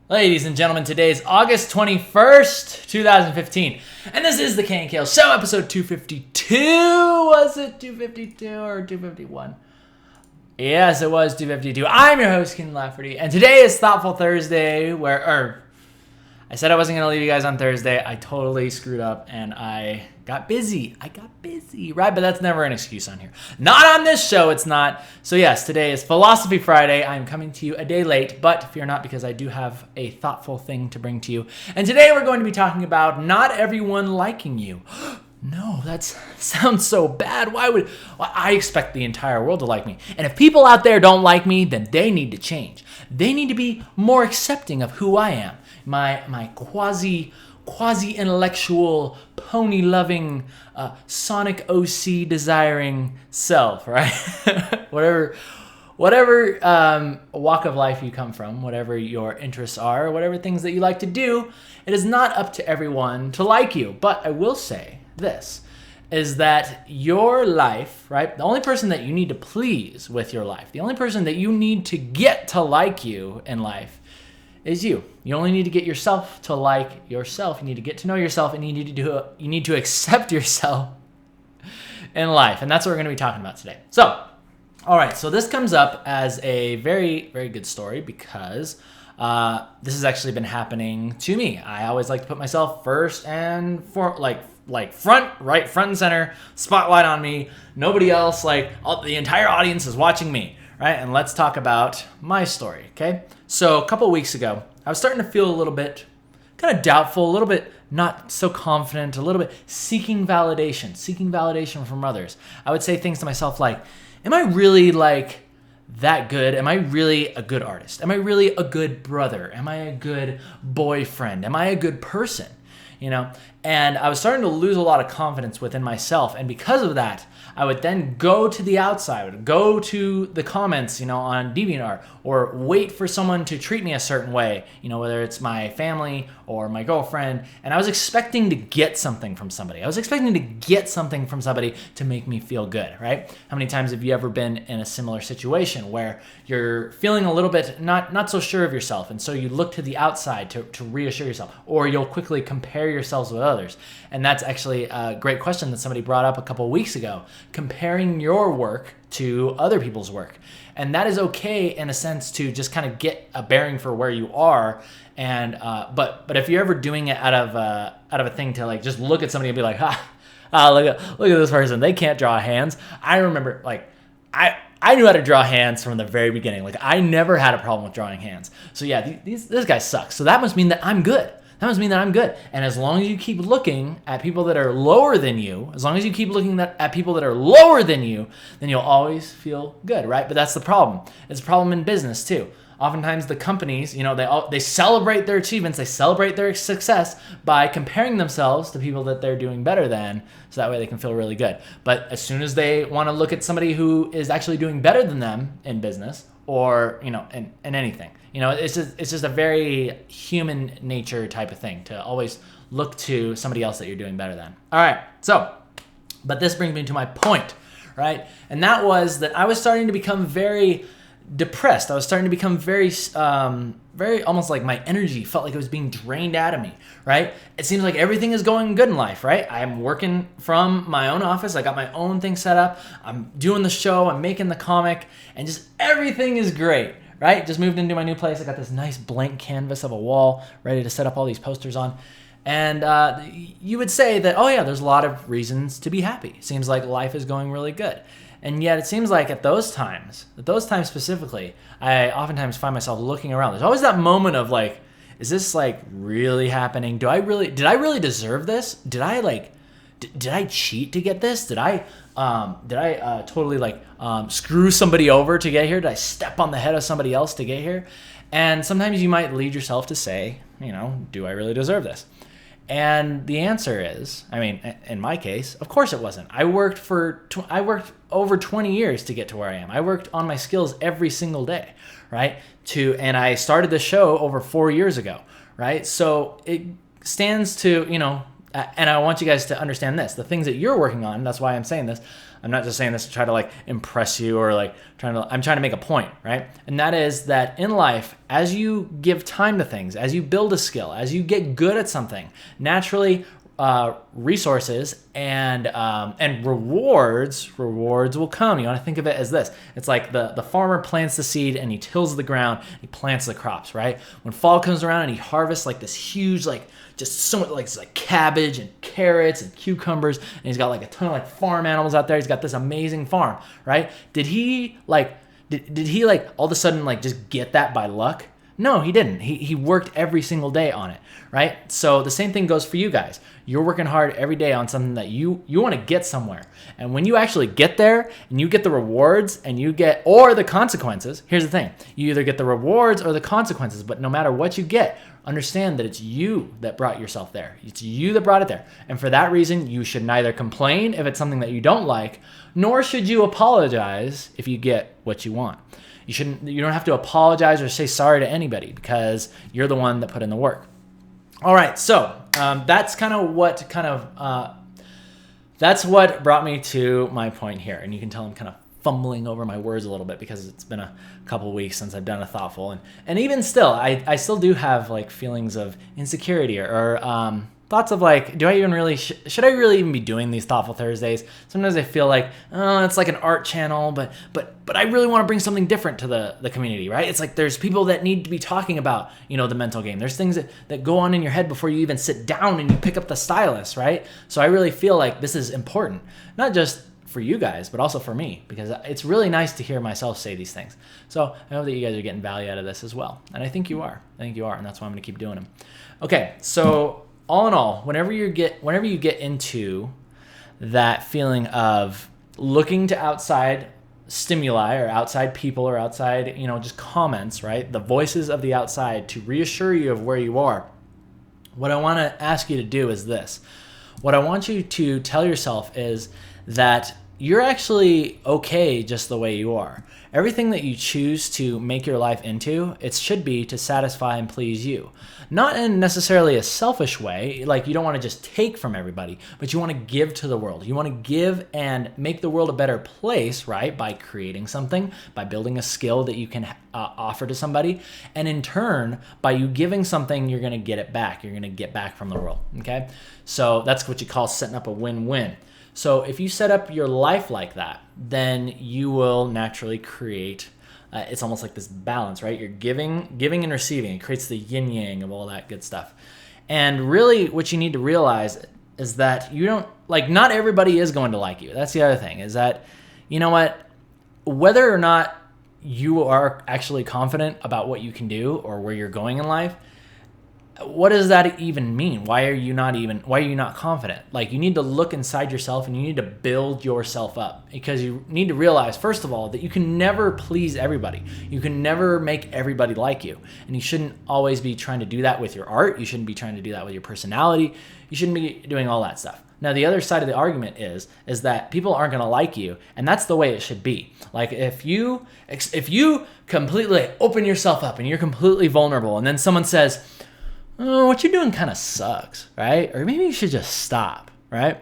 Ladies and gentlemen, today is August 21st, 2015, and this is the KNKL Show, episode 252. Was it 252 or 251? Yes, it was 252. I'm your host, Ken Lafferty, and today is Thoughtful Thursday, I said I wasn't going to leave you guys on Thursday. I totally screwed up, and I got busy, right? But that's never an excuse on here. Not on this show, it's not. So yes, today is Philosophy Friday. I'm coming to you a day late, but fear not, because I do have a thoughtful thing to bring to you. And today we're going to be talking about not everyone liking you. No, that sounds so bad. I expect the entire world to like me. And if people out there don't like me, then they need to change. They need to be more accepting of who I am. My quasi-intellectual, pony-loving, Sonic OC desiring self, right? whatever walk of life you come from, whatever your interests are, whatever things that you like to do, it is not up to everyone to like you. But I will say this, is that your life, right? The only person that you need to please with your life, the only person that you need to get to like you in life is you. You only need to get yourself to like yourself. You need to get to know yourself, and you need to accept yourself in life. And that's what we're going to be talking about today. So, all right. So this comes up as a very, very good story because this has actually been happening to me. I always like to put myself first and front and center, spotlight on me. Nobody else. The entire audience is watching me. Right, and let's talk about my story, okay? So a couple of weeks ago, I was starting to feel a little bit kind of doubtful, a little bit not so confident, a little bit seeking validation from others. I would say things to myself like, am I really that good? Am I really a good artist? Am I really a good brother? Am I a good boyfriend? Am I a good person? And I was starting to lose a lot of confidence within myself. And because of that, I would then go to the outside, go to the comments, on DeviantArt, or wait for someone to treat me a certain way, whether it's my family or my girlfriend. And I was expecting to get something from somebody. To make me feel good, right? How many times have you ever been in a similar situation where you're feeling a little bit not so sure of yourself, and so you look to the outside to reassure yourself, or you'll quickly compare yourselves with others? And that's actually a great question that somebody brought up a couple of weeks ago, comparing your work to other people's work. And that is okay in a sense to just kind of get a bearing for where you are. And but if you're ever doing it out of a thing to just look at somebody and be like, look at this person, they can't draw hands. I remember I knew how to draw hands from the very beginning. I never had a problem with drawing hands. So yeah, this guy sucks. So that must mean that I'm good. And as long as you keep looking at people that are lower than you, then you'll always feel good, right? But that's the problem. It's a problem in business too. Oftentimes the companies, they celebrate their achievements, they celebrate their success by comparing themselves to people that they're doing better than, so that way they can feel really good. But as soon as they want to look at somebody who is actually doing better than them in business, or in anything, it's just a very human nature type of thing to always look to somebody else that you're doing better than. All right, but this brings me to my point, right? And that was that I was starting to become very depressed. I was starting to become very almost like my energy felt like it was being drained out of me, right? It seems like everything is going good in life, right? I'm working from my own office. I got my own thing set up. I'm doing the show. I'm making the comic, and just everything is great, right? Just moved into my new place. I got this nice blank canvas of a wall ready to set up all these posters on. And you would say that, oh yeah, there's a lot of reasons to be happy. Seems like life is going really good. And yet it seems like at those times specifically, I oftentimes find myself looking around. There's always that moment of is this really happening? Did I really deserve this? Did I cheat to get this? Did I totally screw somebody over to get here? Did I step on the head of somebody else to get here? And sometimes you might lead yourself to say, do I really deserve this? And the answer is, in my case, of course it wasn't. I worked over 20 years to get to where I am. I worked on my skills every single day, right? And I started the show over 4 years ago, right? So it stands to, And I want you guys to understand this. The things that you're working on, that's why I'm saying this. I'm not just saying this to try to like impress you or like I'm trying to make a point, right? And that is that in life, as you give time to things, as you build a skill, as you get good at something, naturally resources and rewards will come. You want to think of it as this. It's like the farmer plants the seed and he tills the ground, he plants the crops, right? When fall comes around and he harvests like this huge, like just so much, like it's like cabbage and carrots and cucumbers, and he's got like a ton of like farm animals out there. He's got this amazing farm, right? Did he like all of a sudden like just get that by luck? No, he didn't. He worked every single day on it, right? So the same thing goes for you guys. You're working hard every day on something that you want to get somewhere. And when you actually get there and you get the rewards and or the consequences, here's the thing. You either get the rewards or the consequences, but no matter what you get, understand that it's you that brought yourself there. It's you that brought it there. And for that reason, you should neither complain if it's something that you don't like, nor should you apologize if you get what you want. You don't have to apologize or say sorry to anybody because you're the one that put in the work. All right, so that's what brought me to my point here. And you can tell I'm kind of fumbling over my words a little bit because it's been a couple weeks since I've done a thoughtful. And even still, I still do have like feelings of insecurity or thoughts of like, do I even really, should I really even be doing these Thoughtful Thursdays? Sometimes I feel like, oh, it's like an art channel, but I really want to bring something different to the community, right? It's like there's people that need to be talking about, the mental game. There's things that go on in your head before you even sit down and you pick up the stylus, right? So I really feel like this is important, not just for you guys, but also for me, because it's really nice to hear myself say these things. So I hope that you guys are getting value out of this as well. And I think you are, and that's why I'm going to keep doing them. Okay, so all in all, whenever you get into that feeling of looking to outside stimuli or outside people or outside, just comments, right? The voices of the outside to reassure you of where you are. What I want to ask you to do is this. What I want you to tell yourself is that you're actually okay just the way you are. Everything that you choose to make your life into, it should be to satisfy and please you. Not in necessarily a selfish way, like you don't want to just take from everybody, but you want to give to the world. You want to give and make the world a better place, right? By creating something, by building a skill that you can offer to somebody. And in turn, by you giving something, you're going to get it back. You're going to get back from the world, okay? So that's what you call setting up a win-win. So if you set up your life like that, then you will naturally create, it's almost like this balance, right? You're giving and receiving. It creates the yin yang of all that good stuff. And really what you need to realize is that not everybody is going to like you. That's the other thing, is that, whether or not you are actually confident about what you can do or where you're going in life, what does that even mean? Why are you not confident? Like, you need to look inside yourself and you need to build yourself up, because you need to realize, first of all, that you can never please everybody. You can never make everybody like you. And you shouldn't always be trying to do that with your art. You shouldn't be trying to do that with your personality. You shouldn't be doing all that stuff. Now, the other side of the argument is that people aren't going to like you, and that's the way it should be. Like, if you completely open yourself up and you're completely vulnerable, and then someone says, oh, what you're doing kind of sucks, right? Or maybe you should just stop, right?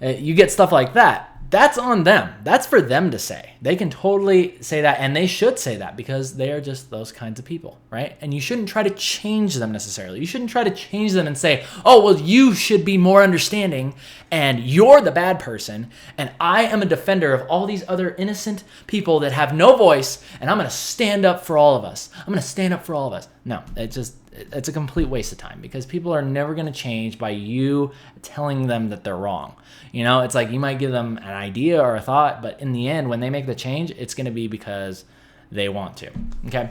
You get stuff like that. That's on them. That's for them to say. They can totally say that, and they should say that, because they are just those kinds of people, right? And you shouldn't try to change them necessarily. You shouldn't try to change them and say, oh, well, you should be more understanding, and you're the bad person, and I am a defender of all these other innocent people that have no voice, and I'm going to stand up for all of us. I'm going to stand up for all of us. No, it's a complete waste of time, because people are never going to change by you telling them that they're wrong. It's like you might give them an idea or a thought, but in the end, when they make the change, it's going to be because they want to. Okay?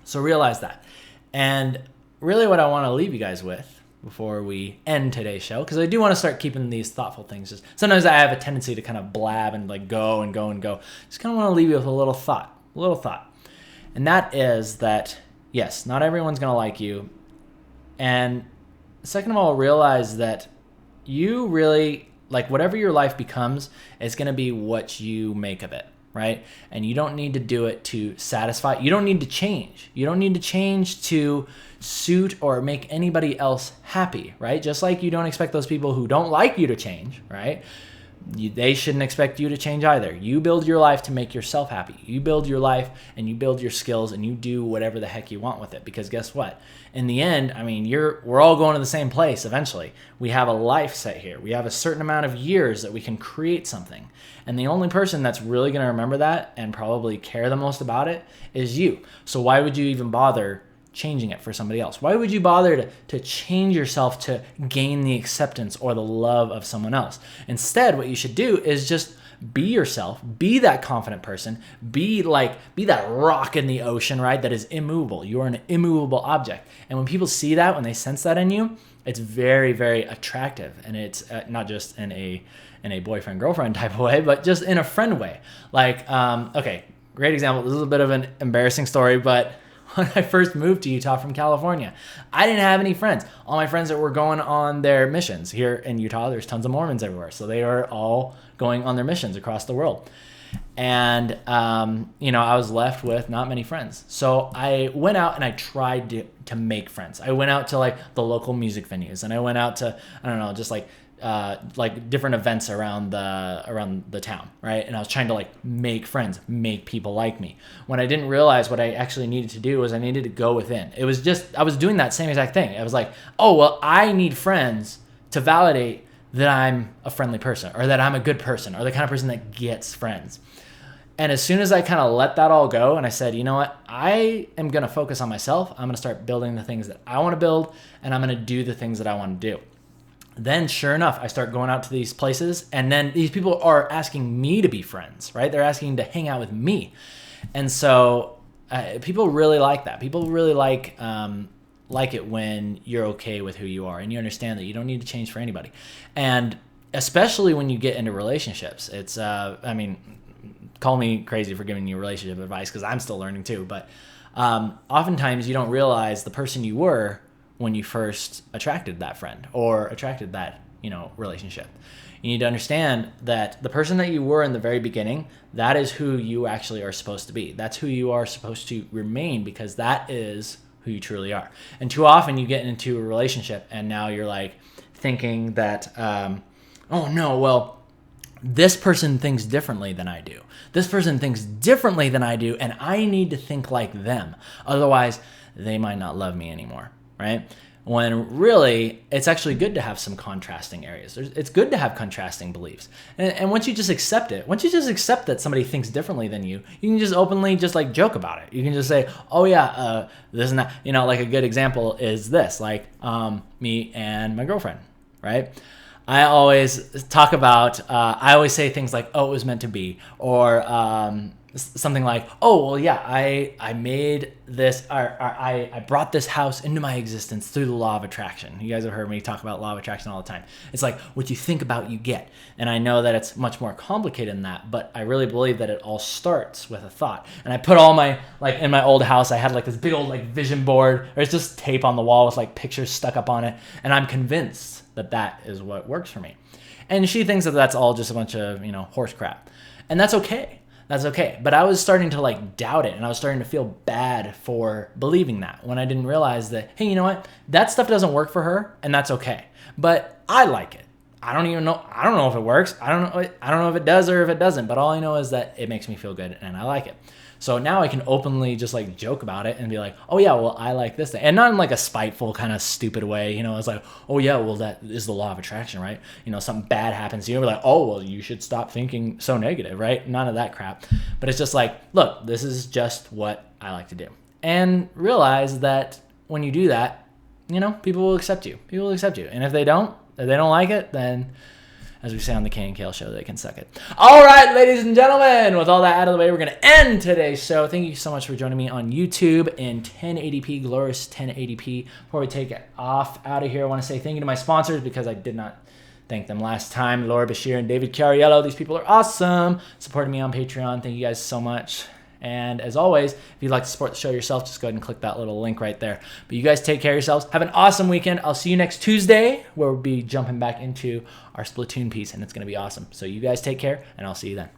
So realize that. And really what I want to leave you guys with before we end today's show, because I do want to start keeping these thoughtful things. Just sometimes I have a tendency to kind of blab and like go and go and go. Just kind of want to leave you with a little thought. And that is that, yes, not everyone's going to like you. And second of all, realize that you really, like, whatever your life becomes, it's going to be what you make of it. right? And you don't need to do it to satisfy. You don't need to change. You don't need to change to suit or make anybody else happy, right? Just like you don't expect those people who don't like you to change, right? They shouldn't expect you to change either. You build your life to make yourself happy. You build your life and you build your skills and you do whatever the heck you want with it. Because guess what? In the end, I mean, we're all going to the same place eventually. We have a life set here. We have a certain amount of years that we can create something. And the only person that's really going to remember that and probably care the most about it is you. So why would you even bother changing it for somebody else? Why would you bother to change yourself to gain the acceptance or the love of someone else? Instead, what you should do is just be yourself, be that confident person, be that rock in the ocean, right? That is immovable. You are an immovable object. And when people see that, when they sense that in you, it's very, very attractive. And it's not just in a boyfriend, girlfriend type of way, but just in a friend way. Okay, great example. This is a bit of an embarrassing story, but when I first moved to Utah from California, I didn't have any friends. All my friends that were going on their missions here in Utah, there's tons of Mormons everywhere. So they are all going on their missions across the world. And, I was left with not many friends. So I went out and I tried to make friends. I went out to the local music venues, and I went out to, different events around the town, right? And I was trying to make friends, make people like me. When I didn't realize what I actually needed to do was I needed to go within. It was just, I was doing that same exact thing. I was like, oh, well, I need friends to validate that I'm a friendly person or that I'm a good person or the kind of person that gets friends. And as soon as I kind of let that all go and I said, you know what, I am going to focus on myself. I'm going to start building the things that I want to build, and I'm going to do the things that I want to do. Then sure enough, I start going out to these places, and then these people are asking me to be friends, right? They're asking to hang out with me. And so people really like that. People really like it when you're okay with who you are and you understand that you don't need to change for anybody. And especially when you get into relationships, it's, call me crazy for giving you relationship advice because I'm still learning too. But oftentimes you don't realize the person you were when you first attracted that friend or attracted that, relationship. You need to understand that the person that you were in the very beginning, that is who you actually are supposed to be. That's who you are supposed to remain, because that is who you truly are. And too often you get into a relationship and now you're thinking that, oh no, well, this person thinks differently than I do. This person thinks differently than I do, and I need to think like them. Otherwise, they might not love me anymore, right? When really, it's actually good to have some contrasting areas. It's good to have contrasting beliefs. And once you just accept it, once you just accept that somebody thinks differently than you can just openly just joke about it. You can just say, oh yeah, this and that. A good example is this, me and my girlfriend, right? I always talk about, I always say things like, oh, it was meant to be, or something like, oh, well, yeah, I made this, or I brought this house into my existence through the law of attraction. You guys have heard me talk about law of attraction all the time. It's like, what you think about, you get. And I know that it's much more complicated than that, but I really believe that it all starts with a thought. And I put all my, in my old house, I had this big old vision board. There's just tape on the wall with pictures stuck up on it. And I'm convinced that that is what works for me. And she thinks that that's all just a bunch of, horse crap. And that's okay. That's okay. But I was starting to doubt it, and I was starting to feel bad for believing that, when I didn't realize that, hey, you know what? That stuff doesn't work for her, and that's okay. But I like it. I don't know if it works. I don't know if it does or if it doesn't, but all I know is that it makes me feel good and I like it. So now I can openly just joke about it and be like, oh yeah, well, I like this thing. And not in a spiteful kind of stupid way, it's oh yeah, well, that is the law of attraction, right? Something bad happens to you, we're oh, well, you should stop thinking so negative, right? None of that crap. But it's just look, this is just what I like to do. And realize that when you do that, people will accept you. People will accept you. And if they don't like it, then, as we say on the KNKL show, they can suck it. All right, ladies and gentlemen, with all that out of the way, we're going to end today's show. Thank you so much for joining me on YouTube in 1080p, glorious 1080p. Before we take it off out of here, I want to say thank you to my sponsors, because I did not thank them last time. Laura Bashir and David Cariello. These people are awesome. Supporting me on Patreon. Thank you guys so much. And as always, if you'd like to support the show yourself, just go ahead and click that little link right there. But you guys take care of yourselves. Have an awesome weekend. I'll see you next Tuesday, where we'll be jumping back into our Splatoon piece, and it's going to be awesome. So you guys take care, and I'll see you then.